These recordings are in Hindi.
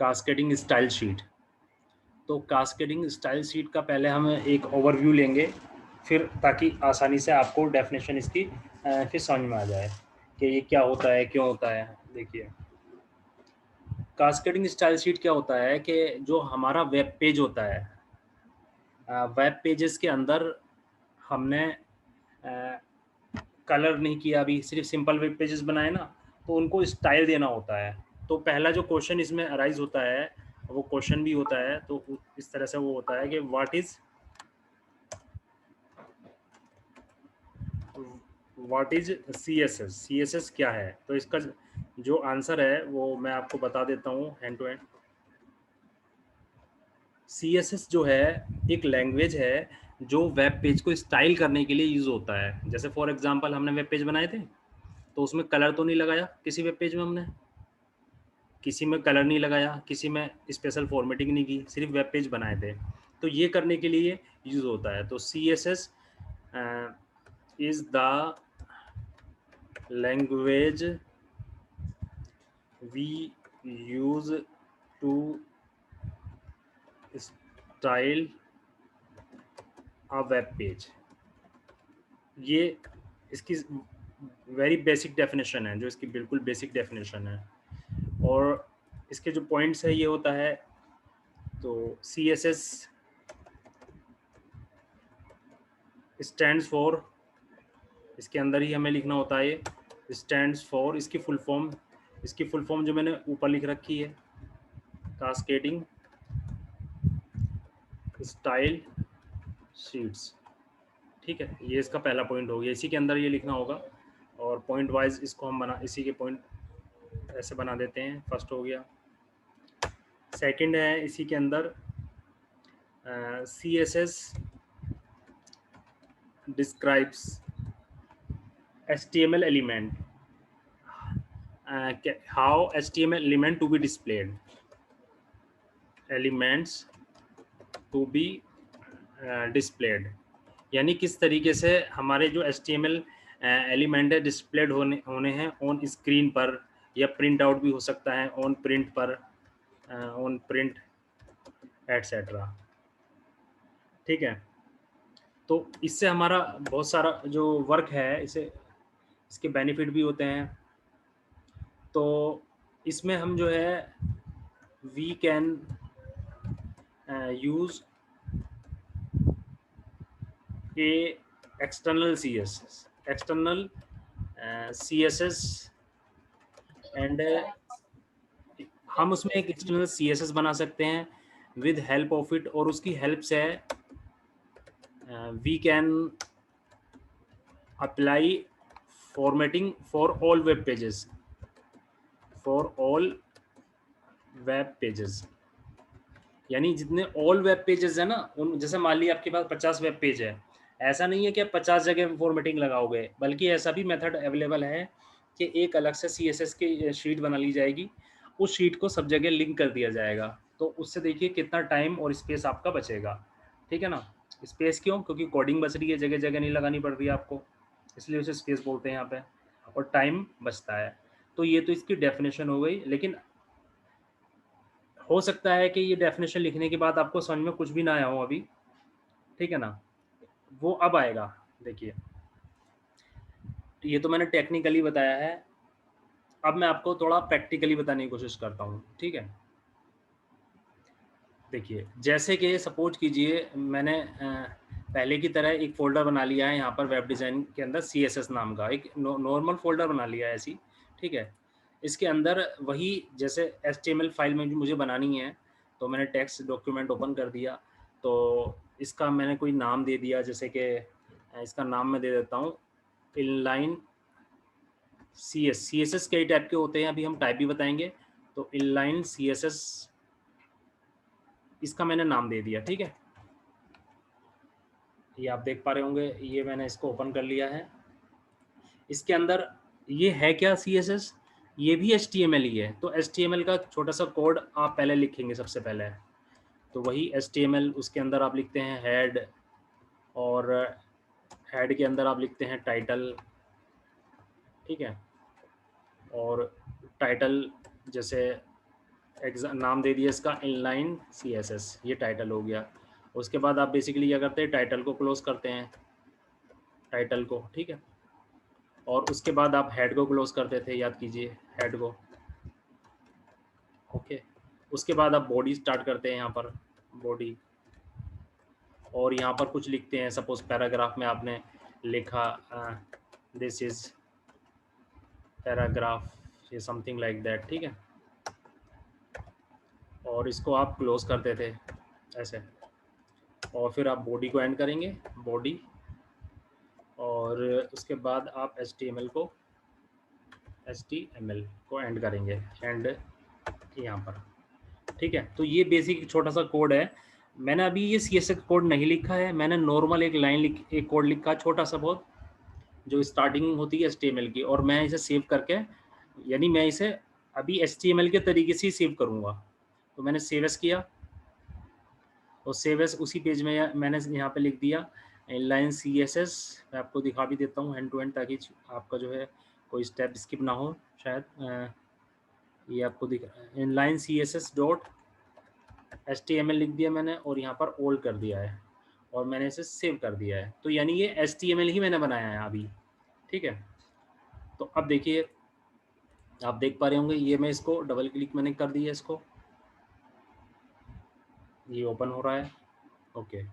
Cascading style sheet. तो कास्केडिंग स्टाइल शीट का पहले हम एक ओवरव्यू लेंगे, फिर ताकि आसानी से आपको डेफिनेशन इसकी फिर समझ में आ जाए कि ये क्या होता है, क्यों होता है। देखिए, कास्केडिंग स्टाइल शीट क्या होता है कि जो हमारा वेब पेज होता है, वेब पेजेस के अंदर हमने कलर नहीं किया, अभी सिर्फ सिंपल वेब पेजेस बनाए ना, तो उनको स्टाइल देना होता है। तो पहला जो क्वेश्चन इसमें अराइज होता है, वो क्वेश्चन भी होता है, तो इस तरह से वो होता है कि व्हाट इज CSS, CSS क्या है। तो इसका जो आंसर है वो मैं आपको बता देता हूँ हैंड टू हैंड। CSS जो है एक लैंग्वेज है जो वेब पेज को स्टाइल करने के लिए यूज होता है। जैसे फॉर एग्जांपल हमने वेब पेज बनाए थे, तो उसमें कलर तो नहीं लगाया किसी वेब पेज में, हमने किसी में कलर नहीं लगाया, किसी में स्पेशल फॉर्मेटिंग नहीं की, सिर्फ वेब पेज बनाए थे। तो ये करने के लिए यूज होता है। तो CSS is the language we use to style a web page. ये इसकी वेरी बेसिक डेफिनेशन है, जो इसकी बिल्कुल बेसिक डेफिनेशन है। और इसके जो पॉइंट्स है ये होता है, तो CSS स्टैंड्स फॉर, इसके अंदर ही हमें लिखना होता है ये स्टैंड्स फॉर, इसकी फुल फॉर्म जो मैंने ऊपर लिख रखी है, कास्केडिंग स्टाइल शीट्स। ठीक है, ये इसका पहला पॉइंट हो गया, इसी के अंदर ये लिखना होगा। और पॉइंट वाइज इसको हम बना, इसी के पॉइंट ऐसे बना देते हैं। फर्स्ट हो गया। सेकंड है इसी के अंदर CSS describes HTML element, how HTML element to be displayed, elements to be displayed, यानी किस तरीके से हमारे जो HTML एलिमेंट है डिस्प्लेड होने हैं ऑन स्क्रीन पर, या प्रिंट आउट भी हो सकता है ऑन प्रिंट पर, ऑन प्रिंट एटसेट्रा। ठीक है, तो इससे हमारा बहुत सारा जो वर्क है, इसके बेनिफिट भी होते हैं। तो इसमें हम जो है we can use a external CSS and हम उसमें एक एक्सटर्नल CSS बना सकते हैं विद हेल्प ऑफ इट, और उसकी हेल्प से we can apply formatting for all web pages, for all web pages. यानी जितने ऑल वेब पेजेस है ना, उन जैसे मान लीजिए आपके पास 50 वेब पेज है, ऐसा नहीं है कि आप 50 जगह फॉर्मेटिंग लगाओगे, बल्कि ऐसा भी मेथड अवेलेबल है कि एक अलग से CSS की शीट बना ली जाएगी, उस शीट को सब जगह लिंक कर दिया जाएगा। तो उससे देखिए कितना टाइम और स्पेस आपका बचेगा। ठीक है ना। स्पेस क्यों? क्योंकि कोडिंग बच रही है, जगह जगह नहीं लगानी पड़ रही है आपको, इसलिए उसे स्पेस बोलते हैं यहाँ पे, और टाइम बचता है। तो ये तो इसकी डेफिनेशन हो गई, लेकिन हो सकता है कि ये डेफिनेशन लिखने के बाद आपको समझ में कुछ भी ना आया हो अभी। ठीक है ना, वो अब आएगा। देखिए, ये तो मैंने टेक्निकली बताया है, अब मैं आपको थोड़ा प्रैक्टिकली बताने की कोशिश करता हूँ। ठीक है, देखिए जैसे कि सपोज कीजिए मैंने पहले की तरह एक फ़ोल्डर बना लिया है यहाँ पर वेब डिज़ाइन के अंदर, CSS नाम का एक नॉर्मल फ़ोल्डर बना लिया है ऐसी। ठीक है, इसके अंदर वही जैसे HTML फाइल में मुझे बनानी है, तो मैंने टेक्स्ट डॉक्यूमेंट ओपन कर दिया, तो इसका मैंने कोई नाम दे दिया, जैसे कि इसका नाम मैं दे देता हूँ इनलाइन CSS कई टाइप के होते हैं, अभी हम टाइप भी बताएंगे। तो इनलाइन CSS इसका मैंने नाम दे दिया। ठीक है, ये आप देख पा रहे होंगे, ये मैंने इसको ओपन कर लिया है। इसके अंदर ये है क्या CSS, ये भी HTML ही है। तो HTML का छोटा सा कोड आप पहले लिखेंगे सबसे पहले, तो वही HTML, उसके अंदर आप लिखते हैं हेड, और हेड के अंदर आप लिखते हैं टाइटल। ठीक है, और टाइटल जैसे नाम दे दिया इसका इनलाइन CSS, ये टाइटल हो गया। उसके बाद आप बेसिकली क्या करते हैं, टाइटल को क्लोज करते हैं, टाइटल को, ठीक है। और उसके बाद आप हेड को क्लोज करते थे, याद कीजिए हेड को, ओके। उसके बाद आप बॉडी स्टार्ट करते हैं, यहाँ पर बॉडी, और यहाँ पर कुछ लिखते हैं। सपोज पैराग्राफ में आपने लिखा दिस इज पैराग्राफ, ये समथिंग लाइक दैट, ठीक है। और इसको आप क्लोज करते थे ऐसे, और फिर आप बॉडी को एंड करेंगे, बॉडी, और उसके बाद आप HTML को एंड करेंगे, एंड यहाँ पर, ठीक है। तो ये बेसिक छोटा सा कोड है। मैंने अभी ये CSS कोड नहीं लिखा है, मैंने नॉर्मल एक लाइन एक कोड लिखा छोटा सा बहुत, जो स्टार्टिंग होती है HTML की, और मैं इसे सेव करके, यानी मैं इसे अभी HTML के तरीके से ही सेव करूँगा। तो मैंने सेव एस किया, और सेव एस उसी पेज में मैंने यहाँ पे लिख दिया इनलाइन CSS। मैं आपको दिखा भी देता हूँ हैंड टू हैंड, ताकि आपका जो है कोई स्टेप स्किप ना हो शायद। ये आपको दिख इनलाइन CSS डॉट HTML लिख दिया मैंने, और यहाँ पर ऑल कर दिया है, और मैंने इसे सेव कर दिया है। तो यानी ये HTML ही मैंने बनाया है अभी, ठीक है। तो अब देखिए, आप देख पा रहे होंगे, ये मैं इसको डबल क्लिक मैंने कर दिया, इसको ये ओपन हो रहा है, ओके।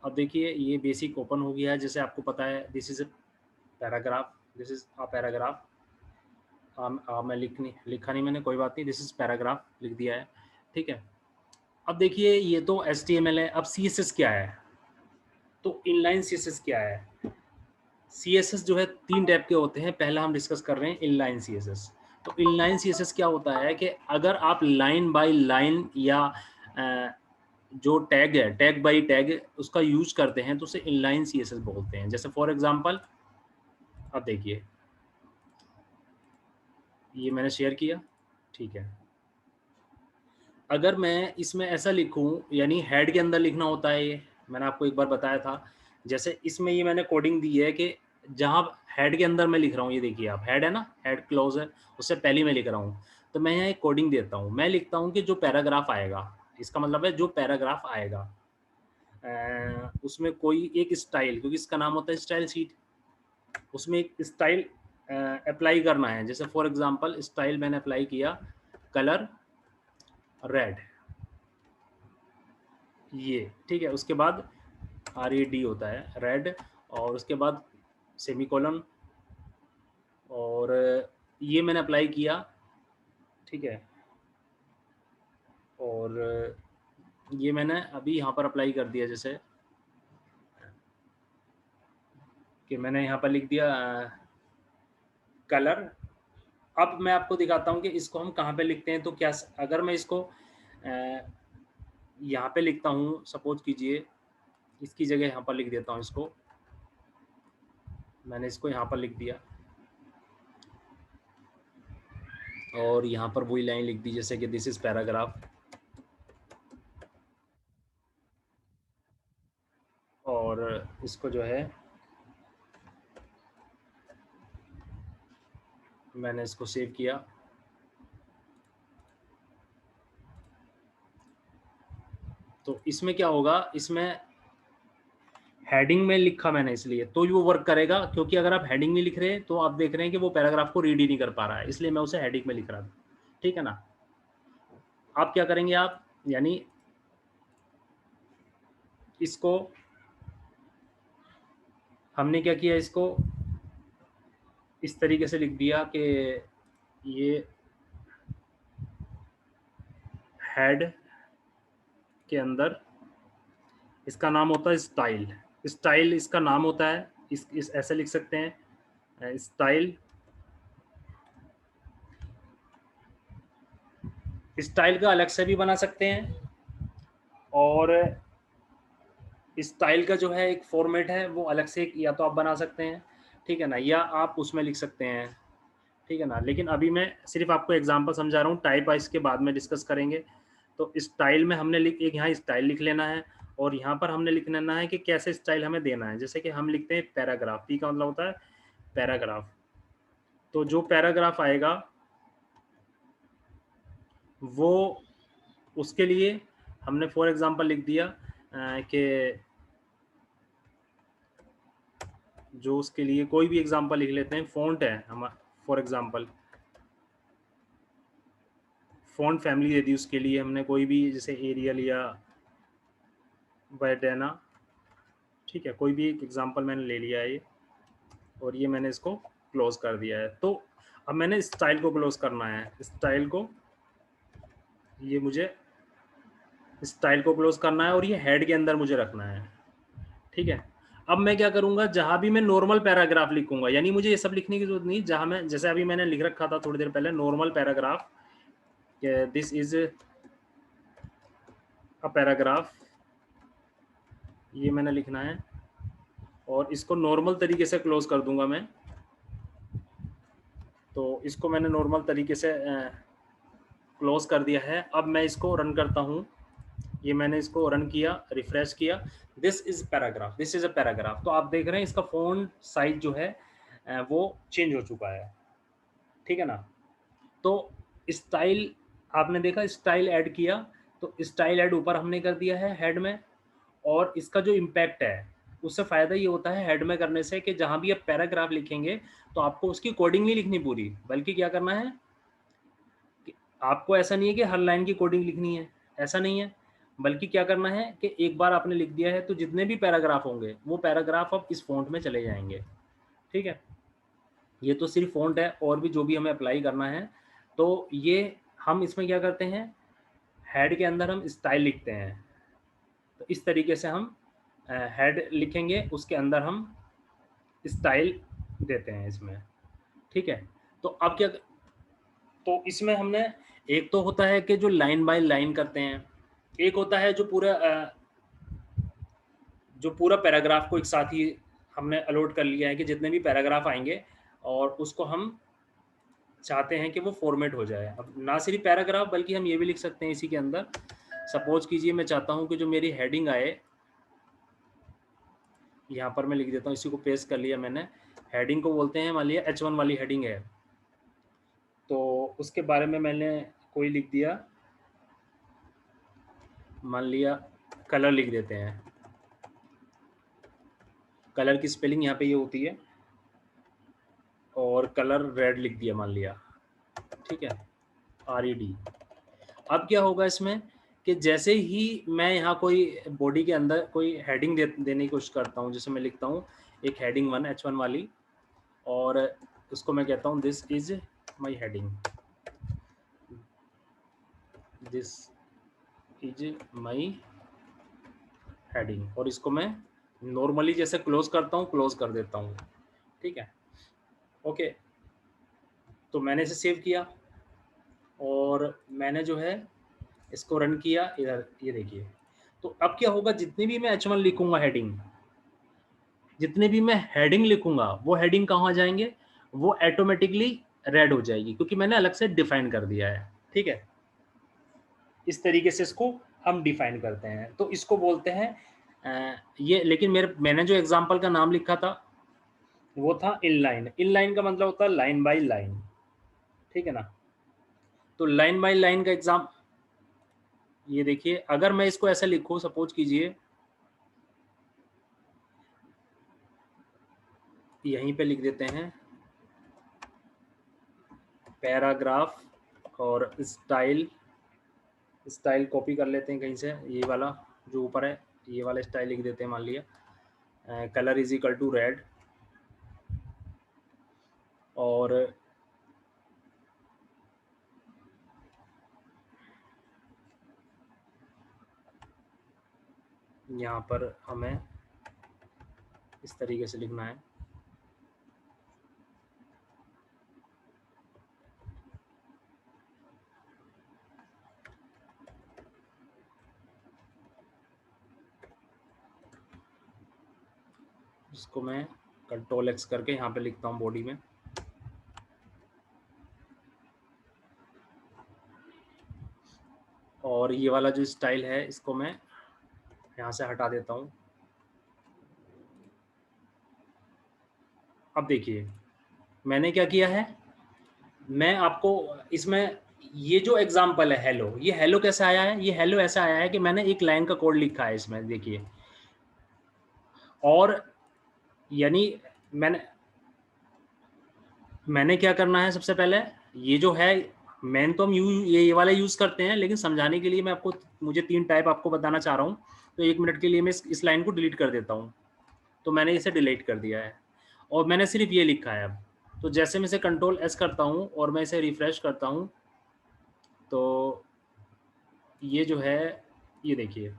अब देखिए ये बेसिक ओपन हो गया है, जैसे आपको पता है this is a paragraph, this is a paragraph. मैं लिखा नहीं मैंने, कोई बात नहीं, दिस इज पैराग्राफ लिख दिया है, ठीक है। अब देखिए ये तो HTML है, अब CSS क्या है? तो इनलाइन CSS क्या है? CSS जो है 3 टाइप के होते हैं, पहला हम डिस्कस कर रहे हैं इनलाइन CSS। तो इनलाइन CSS क्या होता है कि अगर आप लाइन बाय लाइन या जो टैग है, टैग बाय टैग, उसका यूज करते हैं, तो उसे इनलाइन CSS बोलते हैं। जैसे फॉर एग्जांपल, अब देखिए ये मैंने शेयर किया, ठीक है। अगर मैं इसमें ऐसा लिखूं, यानी हेड के अंदर लिखना होता है, ये मैंने आपको एक बार बताया था। जैसे इसमें ये मैंने कोडिंग दी है कि जहां हेड के अंदर मैं लिख रहा हूँ, ये देखिए आप, हेड है ना, हेड क्लोज है, उससे पहले मैं लिख रहा हूँ। तो मैं यहाँ एक कोडिंग देता हूँ, मैं लिखता हूँ कि जो पैराग्राफ आएगा, इसका मतलब है जो पैराग्राफ आएगा उसमें कोई एक स्टाइल, क्योंकि इसका नाम होता है स्टाइल शीट, उसमें एक स्टाइल अप्लाई करना है। जैसे फॉर एग्जांपल स्टाइल मैंने अप्लाई किया कलर रेड, ये ठीक है। उसके बाद RED होता है रेड, और उसके बाद सेमीकोलन, और ये मैंने अप्लाई किया, ठीक है। और ये मैंने अभी यहाँ पर अप्लाई कर दिया, जैसे कि मैंने यहाँ पर लिख दिया कलर। अब मैं आपको दिखाता हूँ कि इसको हम कहाँ पे लिखते हैं। तो क्या, अगर मैं इसको यहाँ पे लिखता हूँ, सपोज कीजिए इसकी जगह यहाँ पर लिख देता हूँ, इसको मैंने इसको यहाँ पर लिख दिया, और यहाँ पर वही लाइन लिख दी, जैसे कि दिस इज पैराग्राफ, और इसको जो है मैंने इसको सेव किया। तो इसमें क्या होगा, इसमें हेडिंग में लिखा मैंने इसलिए, तो वो वर्क करेगा, क्योंकि अगर आप हेडिंग में लिख रहे हैं तो आप देख रहे हैं कि वो पैराग्राफ को रीड ही नहीं कर पा रहा है, इसलिए मैं उसे हेडिंग में लिख रहा था, ठीक है ना। आप क्या करेंगे, आप यानी इसको, हमने क्या किया, इसको इस तरीके से लिख दिया कि ये हेड के अंदर इसका नाम होता है स्टाइल, स्टाइल इसका नाम होता है, इस ऐसे लिख सकते हैं स्टाइल, स्टाइल का अलग से भी बना सकते हैं, और स्टाइल का जो है एक फॉर्मेट है, वो अलग से या तो आप बना सकते हैं, ठीक है ना, या आप उसमें लिख सकते हैं, ठीक है ना। लेकिन अभी मैं सिर्फ आपको एग्जांपल समझा रहा हूँ, टाइप वाइज के बाद में डिस्कस करेंगे। तो स्टाइल में हमने एक यहाँ स्टाइल लिख लेना है, और यहाँ पर हमने लिख लेना है कि कैसे स्टाइल हमें देना है। जैसे कि हम लिखते हैं पैराग्राफ, पी का मतलब होता है पैराग्राफ। तो जो पैराग्राफ आएगा वो उसके लिए हमने फॉर एग्जांपल लिख दिया कि जो उसके लिए कोई भी एग्जांपल लिख लेते हैं, फ़ॉन्ट है हम, फॉर एग्जांपल फ़ॉन्ट फैमिली दे दी उसके लिए हमने, कोई भी जैसे एरियल या वेडेना, ठीक है, कोई भी एक एग्जांपल मैंने ले लिया है ये, और ये मैंने इसको क्लोज कर दिया है। तो अब मैंने स्टाइल को क्लोज करना है, स्टाइल को, ये मुझे स्टाइल को क्लोज करना है और ये हेड के अंदर मुझे रखना है, ठीक है। अब मैं क्या करूंगा, जहां भी मैं नॉर्मल पैराग्राफ लिखूंगा, यानी मुझे ये सब लिखने की जरूरत नहीं, जहां मैं जैसे अभी मैंने लिख रखा था थोड़ी देर पहले normal paragraph, this is a paragraph, ये मैंने लिखना है और इसको नॉर्मल तरीके से क्लोज कर दूंगा मैं। तो इसको मैंने नॉर्मल तरीके से क्लोज कर दिया है। अब मैं इसको रन करता हूँ, ये मैंने इसको रन किया, रिफ्रेश किया, this is paragraph, this is a paragraph. तो आप देख रहे हैं इसका फ़ॉन्ट साइज जो है वो चेंज हो चुका है, ठीक है ना। तो स्टाइल, आपने देखा स्टाइल ऐड किया, तो स्टाइल ऐड ऊपर हमने कर दिया है हेड में, और इसका जो इम्पैक्ट है उससे फ़ायदा ये होता है हेड में करने से कि जहाँ भी आप पैराग्राफ लिखेंगे तो आपको उसकी कोडिंग नहीं लिखनी पूरी, बल्कि क्या करना है कि आपको ऐसा नहीं है कि हर लाइन की कोडिंग लिखनी है, ऐसा नहीं है, बल्कि क्या करना है कि एक बार आपने लिख दिया है तो जितने भी पैराग्राफ होंगे वो पैराग्राफ अब इस फ़ॉन्ट में चले जाएंगे, ठीक है। ये तो सिर्फ फ़ॉन्ट है, और भी जो भी हमें अप्लाई करना है, तो ये हम इसमें क्या करते हैं, हेड के अंदर हम स्टाइल लिखते हैं। तो इस तरीके से हम हेड लिखेंगे, उसके अंदर हम स्टाइल देते हैं इसमें, ठीक है। तो अब क्या, तो इसमें हमने, एक तो होता है कि जो लाइन बाय लाइन करते हैं, एक होता है जो पूरा पैराग्राफ को एक साथ ही हमने अलॉट कर लिया है कि जितने भी पैराग्राफ आएंगे और उसको हम चाहते हैं कि वो फॉर्मेट हो जाए। अब ना सिर्फ पैराग्राफ, बल्कि हम ये भी लिख सकते हैं इसी के अंदर, सपोज कीजिए मैं चाहता हूँ कि जो मेरी हेडिंग आए, यहाँ पर मैं लिख देता हूँ, इसी को पेस्ट कर लिया मैंने, हेडिंग को बोलते हैं, मान लिया H1 वाली हेडिंग है, तो उसके बारे में मैंने कोई लिख दिया, मान लिया कलर लिख देते हैं, कलर की स्पेलिंग यहाँ पे ये होती है, और कलर रेड लिख दिया मान लिया, ठीक है, RED। अब क्या होगा इसमें कि जैसे ही मैं यहाँ कोई बॉडी के अंदर कोई हेडिंग देने की कोशिश करता हूँ, जैसे मैं लिखता हूँ एक हेडिंग 1 H1 वाली, और उसको मैं कहता हूँ this is my heading, this is my heading, और इसको मैं नॉर्मली जैसे क्लोज करता हूँ क्लोज कर देता हूँ, ठीक है, ओके। तो मैंने इसे सेव किया और मैंने जो है इसको रन किया, इधर ये देखिए। तो अब क्या होगा, जितनी भी मैं H1 लिखूंगा हेडिंग, जितने भी मैं हेडिंग लिखूंगा वो हेडिंग कहाँ जाएंगे, वो ऑटोमेटिकली रेड हो जाएगी, क्योंकि मैंने अलग से डिफाइन कर दिया है, ठीक है। इस तरीके से इसको हम डिफाइन करते हैं, तो इसको बोलते हैं ये। लेकिन मैंने जो एग्जांपल का नाम लिखा था वो था इनलाइन। इनलाइन का मतलब होता है लाइन बाय लाइन, ठीक है ना। तो लाइन बाय लाइन का एग्जाम, ये देखिए, अगर मैं इसको ऐसे लिखूं, सपोज कीजिए यहीं पे लिख देते हैं पैराग्राफ और स्टाइल, स्टाइल कॉपी कर लेते हैं कहीं से, ये वाला जो ऊपर है ये वाला स्टाइल लिख देते हैं, मान लिया colour is equal to red, और यहाँ पर हमें इस तरीके से लिखना है, इसको मैं Ctrl+X करके यहाँ पे लिखता हूँ बॉडी में, और ये वाला जो स्टाइल है इसको मैं यहाँ से हटा देता हूँ। अब देखिए मैंने क्या किया है, मैं आपको इसमें ये जो एग्जाम्पल है हेलो, ये हेलो कैसे आया है? ये हेलो ऐसा आया है कि मैंने एक लाइन का कोड लिखा है इसमें, देखिए, और यानी मैंने क्या करना है सबसे पहले, ये जो है मेन तो हम ये वाला यूज करते हैं, लेकिन समझाने के लिए मैं आपको, मुझे 3 टाइप आपको बताना चाह रहा हूँ, तो 1 मिनट के लिए मैं इस लाइन को डिलीट कर देता हूँ। तो मैंने इसे डिलीट कर दिया है और मैंने सिर्फ ये लिखा है अब। तो जैसे मैं इसे कंट्रोल एस करता हूँ और मैं इसे रिफ्रेश करता हूँ, तो ये जो है, ये देखिए,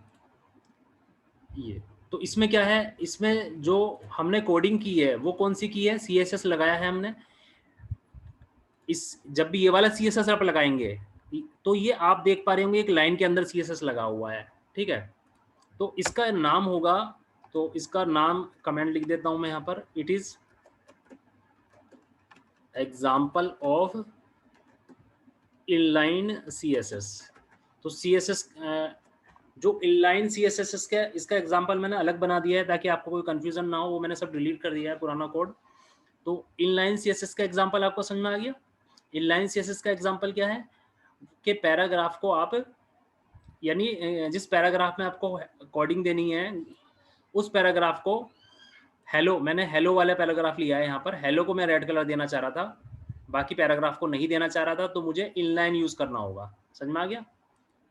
ये तो इसमें क्या है, इसमें जो हमने कोडिंग की है वो कौन सी की है, CSS लगाया है हमने। इस जब भी ये वाला CSS आप लगाएंगे तो ये आप देख पा रहे होंगे एक लाइन के अंदर CSS लगा हुआ है, ठीक है। तो इसका नाम होगा, तो इसका नाम कमेंट लिख देता हूं मैं यहाँ पर, it is example of inline CSS। तो CSS जो इनलाइन CSS का इसका एग्जाम्पल मैंने अलग बना दिया है ताकि आपको कोई कंफ्यूजन ना हो, वो मैंने सब डिलीट कर दिया है पुराना कोड। तो इनलाइन CSS का एग्जाम्पल आपको समझ में आ गया। इनलाइन CSS का एग्जाम्पल क्या है कि पैराग्राफ को आप, यानी जिस पैराग्राफ में आपको कोडिंग देनी है उस पैराग्राफ को, हेलो, मैंने हेलो वाला पैराग्राफ लिया है यहाँ पर, हेलो को मैं रेड कलर देना चाह रहा था, बाकी पैराग्राफ को नहीं देना चाह रहा था, तो मुझे इनलाइन यूज करना होगा। समझ में आ गया?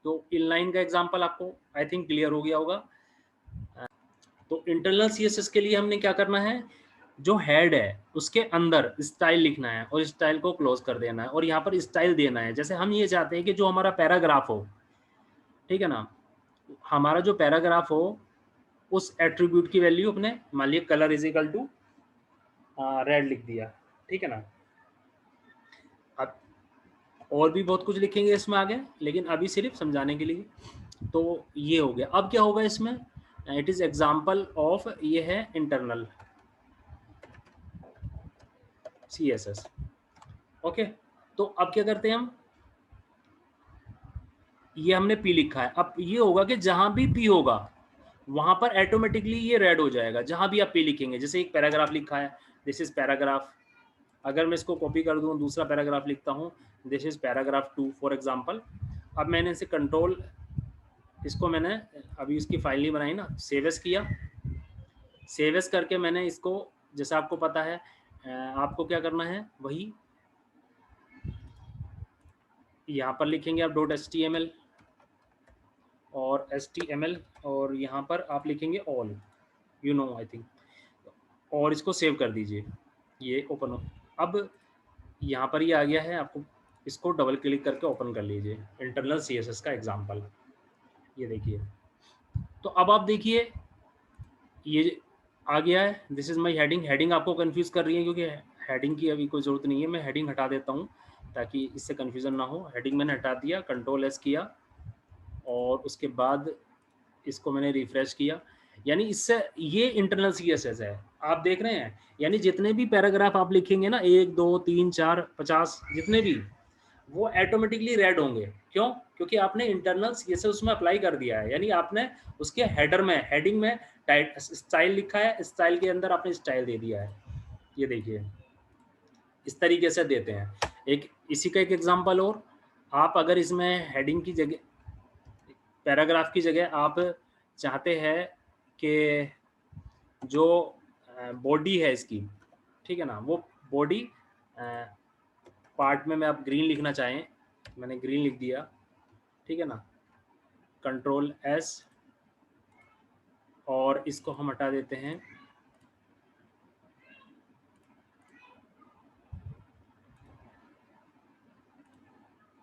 तो इनलाइन का एग्जांपल आपको आई थिंक क्लियर हो गया होगा। तो इंटरनल CSS के लिए हमने क्या करना है, जो हेड है उसके अंदर स्टाइल लिखना है और स्टाइल को क्लोज कर देना है और यहाँ पर स्टाइल देना है। जैसे हम ये चाहते हैं कि जो हमारा पैराग्राफ हो, ठीक है ना, हमारा जो पैराग्राफ हो उस एट्रीब्यूट की वैल्यू अपने, मान लिया colour is equal to red लिख दिया, ठीक है ना। अब और भी बहुत कुछ लिखेंगे इसमें आगे, लेकिन अभी सिर्फ समझाने के लिए। तो ये हो गया। अब क्या होगा इसमें, इट इज एग्जाम्पल ऑफ, ये है इंटरनल CSS। ओके, तो अब क्या करते हैं हम, ये हमने P लिखा है, अब ये होगा कि जहां भी P होगा वहां पर ऑटोमेटिकली ये रेड हो जाएगा जहां भी आप P लिखेंगे। जैसे एक पैराग्राफ लिखा है, दिस इज पैराग्राफ, अगर मैं इसको कॉपी कर दूं, दूसरा पैराग्राफ लिखता हूं, this is paragraph 2 for example. अब मैंने इसे कंट्रोल, इसको मैंने अभी इसकी फाइल नहीं बनाई ना, सेव एस किया, सेव एस करके मैंने इसको, जैसा आपको पता है आपको क्या करना है, वही यहाँ पर लिखेंगे आप .html और HTML, और यहाँ पर आप लिखेंगे all, you know I think, और इसको सेव कर दीजिए। ये ओपन हो, अब यहाँ पर ये आ गया है, आपको इसको डबल क्लिक करके ओपन कर लीजिए, इंटरनल CSS का एग्जांपल, ये देखिए। तो अब आप देखिए ये आ गया है, this is my heading. Heading आपको कंफ्यूज कर रही है क्योंकि हेडिंग की अभी कोई ज़रूरत नहीं है, मैं हेडिंग हटा देता हूँ ताकि इससे कंफ्यूजन ना हो। हेडिंग मैंने हटा दिया, कंट्रोल एस किया और उसके बाद इसको मैंने रिफ्रेश किया, यानी इससे ये इंटरनल CSS है, आप देख रहे हैं। यानी जितने भी पैराग्राफ आप लिखेंगे ना, 1 2 3 4 50 जितने भी, वो ऑटोमेटिकली रेड होंगे। क्यों? क्योंकि आपने इंटरनल CSS उसमें अप्लाई कर दिया है, यानी आपने उसके हेडर में, हेडिंग में स्टाइल लिखा है, स्टाइल के अंदर आपने स्टाइल दे दिया है। ये देखिए इस तरीके से देते हैं। एक इसी का एक एग्जांपल और, आप अगर इसमें हेडिंग की जगह, पैराग्राफ की जगह आप चाहते हैं कि जो बॉडी है इसकी, ठीक है ना, वो बॉडी पार्ट में आप ग्रीन लिखना चाहें, मैंने ग्रीन लिख दिया, ठीक है ना, कंट्रोल एस, और इसको हम हटा देते हैं,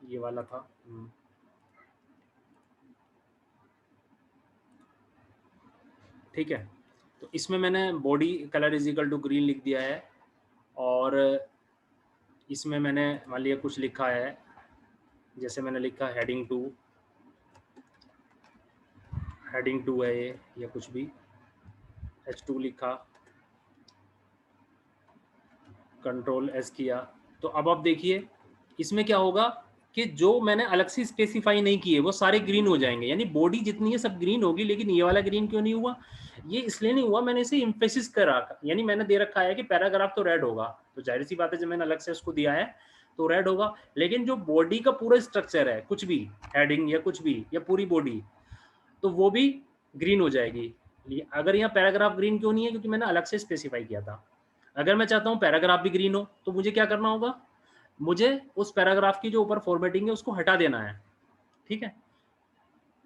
ये वाला था, ठीक है। तो इसमें मैंने body colour is equal to green लिख दिया है, और इसमें मैंने मान लिया कुछ लिखा है, जैसे मैंने लिखा हेडिंग 2, हेडिंग 2 है ये, या कुछ भी H2 लिखा, कंट्रोल एस किया। तो अब आप देखिए इसमें क्या होगा कि जो मैंने अलग से स्पेसिफाई नहीं किए वो सारे ग्रीन हो जाएंगे, यानी बॉडी जितनी है सब ग्रीन होगी, लेकिन ये वाला ग्रीन क्यों नहीं हुआ? ये इसलिए नहीं हुआ, मैंने इसे इम्फेसिस करा, यानी मैंने दे रखा है कि पैराग्राफ तो रेड होगा, तो जाहिर सी बात है जब मैंने अलग से उसको दिया है तो रेड होगा। लेकिन जो बॉडी का पूरा स्ट्रक्चर है, कुछ भी हेडिंग या कुछ भी या पूरी बॉडी, तो वो भी ग्रीन हो जाएगी। अगर यहाँ पैराग्राफ ग्रीन क्यों नहीं है, क्योंकि मैंने अलग से स्पेसिफाई किया था। अगर मैं चाहता हूँ पैराग्राफ भी ग्रीन हो तो मुझे क्या करना होगा, मुझे उस पैराग्राफ की जो ऊपर फॉर्मेटिंग है उसको हटा देना है, ठीक है।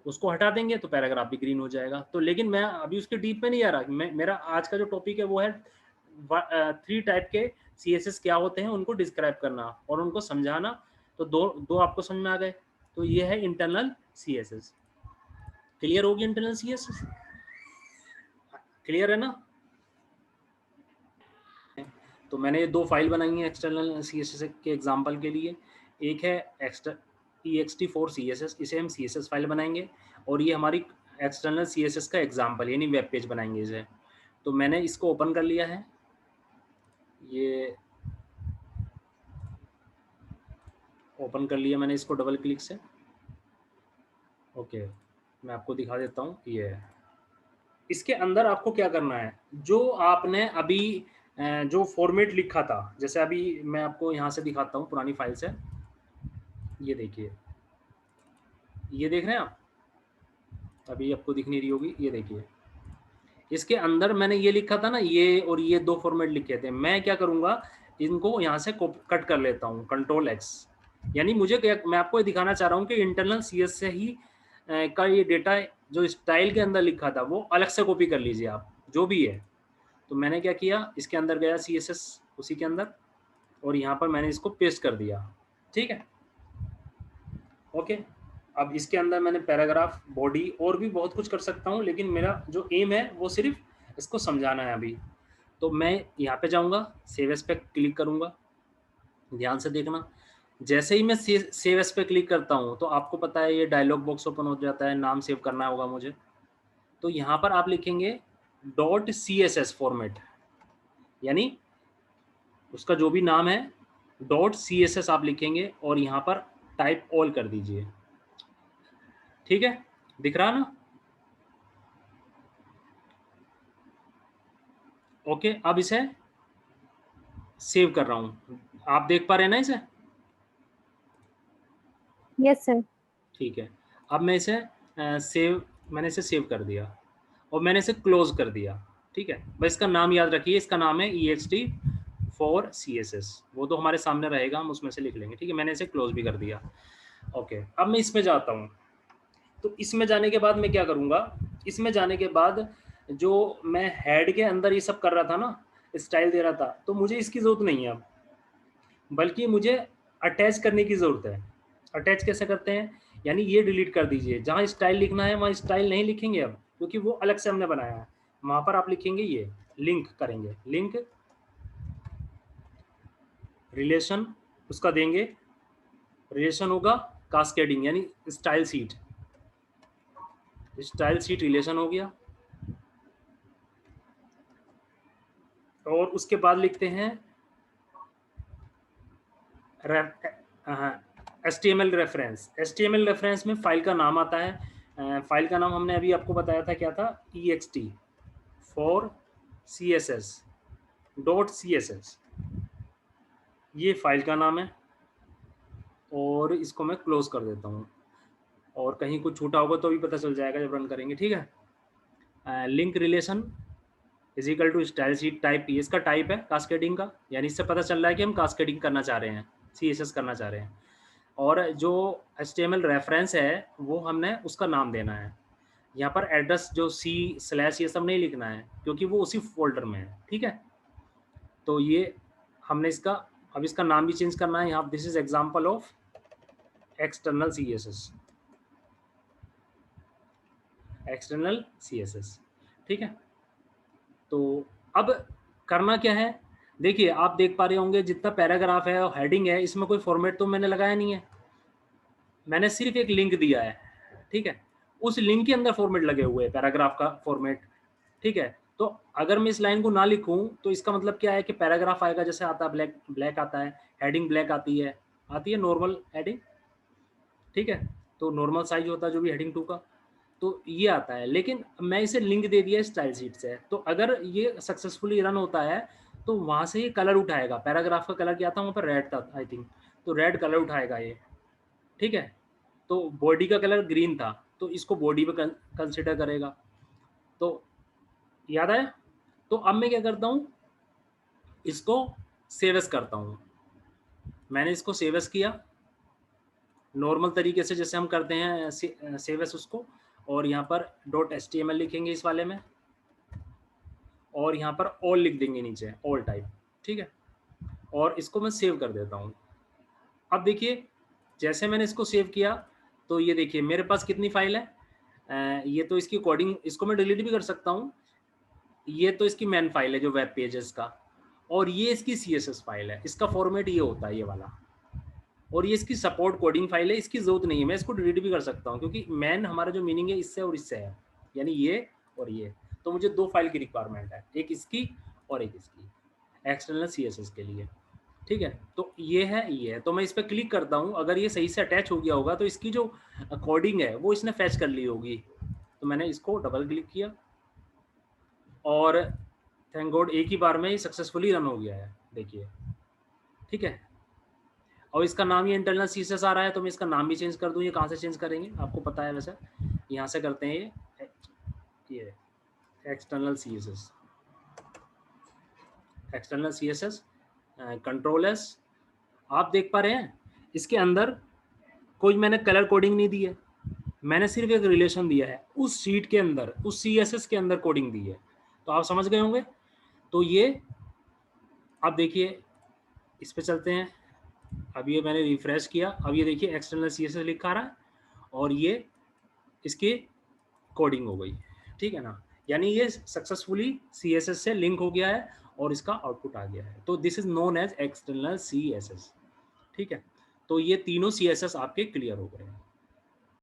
उसको हटा देंगे तो पैराग्राफ भी ग्रीन हो जाएगा। तो लेकिन मैं अभी उसके डीप में नहीं आ रहा। मेरा आज का जो टॉपिक है वो है 3 टाइप के CSS क्या होते हैं, उनको डिस्क्राइब करना और उनको समझाना। तो दो आपको समझ में आ गए। तो ये है इंटरनल CSS। क्लियर होगी इंटरनल CSS? क्लियर है ना? तो मैंने ये 2 फाइल बनाई है एक्सटर्नल CSS के एग्जांपल के लिए। एक है ext4css, इसे हम CSS फाइल बनाएंगे, और ये हमारी एक्सटर्नल CSS का एग्जांपल यानी वेब पेज बनाएंगे इसे। तो मैंने इसको ओपन कर लिया है, ये ओपन कर लिया मैंने इसको डबल क्लिक से। ओके, मैं आपको दिखा देता हूँ। ये है, इसके अंदर आपको क्या करना है, जो आपने अभी जो फॉर्मेट लिखा था, जैसे अभी मैं आपको यहाँ से दिखाता हूँ पुरानी फाइल से। ये देखिए, ये देख रहे हैं आप, अभी आपको दिख नहीं रही होगी, ये देखिए। इसके अंदर मैंने ये लिखा था ना, ये और ये 2 फॉर्मेट लिखे थे। मैं क्या करूँगा, इनको यहाँ से कट कर लेता हूँ, Ctrl+X। यानी मुझे मैं आपको ये दिखाना चाह रहा हूँ कि इंटरनल CS से ही का ये डेटा जो स्टाइल के अंदर लिखा था वो अलग से कॉपी कर लीजिए आप, जो भी है। तो मैंने क्या किया, इसके अंदर गया CSS उसी के अंदर, और यहाँ पर मैंने इसको पेस्ट कर दिया, ठीक है। ओके, अब इसके अंदर मैंने पैराग्राफ, बॉडी और भी बहुत कुछ कर सकता हूँ, लेकिन मेरा जो एम है वो सिर्फ इसको समझाना है अभी। तो मैं यहाँ पे जाऊँगा, सेव एज पे क्लिक करूँगा। ध्यान से देखना, जैसे ही मैं सेव एज पे क्लिक करता हूँ तो आपको पता है ये डायलॉग बॉक्स ओपन हो जाता है, नाम सेव करना होगा मुझे। तो यहाँ पर आप लिखेंगे .css फॉर्मेट, यानी उसका जो भी नाम है .css आप लिखेंगे और यहाँ पर टाइप ऑल कर दीजिए, ठीक है। दिख रहा ना? ओके, अब इसे सेव कर रहा हूँ, आप देख पा रहे हैं ना इसे? Yes sir. ठीक है, अब मैं इसे मैंने इसे सेव कर दिया और मैंने इसे क्लोज कर दिया, ठीक है। बस इसका नाम याद रखिए, इसका नाम है ext4css, वो तो हमारे सामने रहेगा, हम उसमें से लिख लेंगे, ठीक है। मैंने इसे क्लोज भी कर दिया। ओके, अब मैं इसमें जाता हूँ। तो इसमें जाने के बाद मैं क्या करूँगा, इसमें जाने के बाद जो मैं हेड के अंदर ये सब कर रहा था ना, स्टाइल दे रहा था, तो मुझे इसकी ज़रूरत नहीं है अब, बल्कि मुझे अटैच करने की ज़रूरत है। अटैच कैसे करते हैं, यानी ये डिलीट कर दीजिए, जहाँ स्टाइल लिखना है वहाँ स्टाइल नहीं लिखेंगे अब, क्योंकि वो अलग से हमने बनाया है। वहाँ पर आप लिखेंगे, ये लिंक करेंगे, लिंक रिलेशन उसका देंगे, रिलेशन होगा कास्केडिंग, यानी style seat, style seat relation हो गया। और उसके बाद लिखते हैं HTML रेफरेंस। HTML रेफरेंस में फाइल का नाम आता है, फाइल का नाम हमने अभी आपको बताया था, क्या था, ext4css.css, ये फाइल का नाम है। और इसको मैं क्लोज कर देता हूँ, और कहीं कुछ छूटा होगा तो भी पता चल जाएगा जब रन करेंगे, ठीक है। Link relation is equal to style sheet type, ये इसका टाइप है कास्केडिंग का, यानी इससे पता चल रहा है कि हम कास्केडिंग करना चाह रहे हैं, CSS करना चाह रहे हैं। और जो HTML रेफरेंस है वो हमने उसका नाम देना है। यहाँ पर एड्रेस जो C/ ये सब नहीं लिखना है, क्योंकि वो उसी फोल्डर में है, ठीक है। तो ये हमने इसका, अब इसका नाम भी चेंज करना है यहाँ। This is example of external CSS, ठीक है। तो अब करना क्या है, देखिए आप देख पा रहे होंगे जितना पैराग्राफ है और हेडिंग है, इसमें कोई फॉर्मेट तो मैंने लगाया नहीं है, मैंने सिर्फ एक लिंक दिया है, ठीक है। उस लिंक के अंदर फॉर्मेट लगे हुए हैं, पैराग्राफ का फॉर्मेट, ठीक है। तो अगर मैं इस लाइन को ना लिखूं तो इसका मतलब क्या है कि पैराग्राफ आएगा जैसे आता है, ब्लैक ब्लैक आता है, हेडिंग ब्लैक आती है नॉर्मल हेडिंग, ठीक है। तो नॉर्मल साइज होता है जो भी हेडिंग 2 का, तो ये आता है। लेकिन मैं इसे लिंक दे दिया स्टाइल शीट से, तो अगर ये सक्सेसफुली रन होता है तो वहाँ से ये कलर उठाएगा। पैराग्राफ का कलर क्या था वहाँ पर, रेड था आई थिंक, तो रेड कलर उठाएगा ये, ठीक है। तो बॉडी का कलर ग्रीन था, तो इसको बॉडी पे कंसिडर करेगा। तो याद आया? तो अब मैं क्या करता हूँ, इसको सेव एज करता हूँ। मैंने इसको सेव एज किया नॉर्मल तरीके से जैसे हम करते हैं सेव एज उसको, और यहाँ पर .html लिखेंगे इस वाले में, और यहाँ पर ऑल लिख देंगे नीचे, ऑल टाइप, ठीक है। और इसको मैं सेव कर देता हूँ। अब देखिए जैसे मैंने इसको सेव किया, तो ये देखिए मेरे पास कितनी फाइल है, ये तो इसकी कोडिंग, इसको मैं डिलीट भी कर सकता हूँ। ये तो इसकी मेन फाइल है जो वेब पेजेस का, और ये इसकी CSS फाइल है, इसका फॉर्मेट ये होता है ये वाला, और ये इसकी सपोर्ट कोडिंग फाइल है, इसकी जरूरत नहीं है, मैं इसको डिलीट भी कर सकता हूँ क्योंकि मेन हमारा जो मीनिंग है इससे और इससे है, यानी ये और ये। तो मुझे 2 फाइल की रिक्वायरमेंट है, एक इसकी और एक इसकी, एक्सटर्नल CSS के लिए, ठीक है। तो ये है, ये है, तो मैं इस पर क्लिक करता हूँ, अगर ये सही से अटैच हो गया होगा तो इसकी जो कोडिंग है वो इसने फैच कर ली होगी। तो मैंने इसको डबल क्लिक किया और थैंक गॉड एक ही बार में ही सक्सेसफुली रन हो गया है, देखिए, ठीक है। और इसका नाम ये इंटरनल CSS आ रहा है, तो मैं इसका नाम भी चेंज कर दूँ। ये कहाँ से चेंज करेंगे आपको पता है वैसे, यहाँ से करते हैं ये external CSS, external CSS control S. आप देख पा रहे हैं इसके अंदर कोई मैंने कलर कोडिंग नहीं दी है, मैंने सिर्फ एक रिलेशन दिया है, उस शीट के अंदर, उस CSS के अंदर कोडिंग दी है। तो आप समझ गए होंगे। तो ये अब देखिए इस पे चलते हैं, अब ये मैंने रिफ्रेश किया, अब ये देखिए एक्सटर्नल CSS लिखा रहा है और ये इसकी कोडिंग हो गई, ठीक है ना। यानी ये सक्सेसफुली CSS से लिंक हो गया है और इसका आउटपुट आ गया है। तो this is known as external CSS, ठीक है। तो ये तीनों CSS आपके क्लियर हो गए हैं।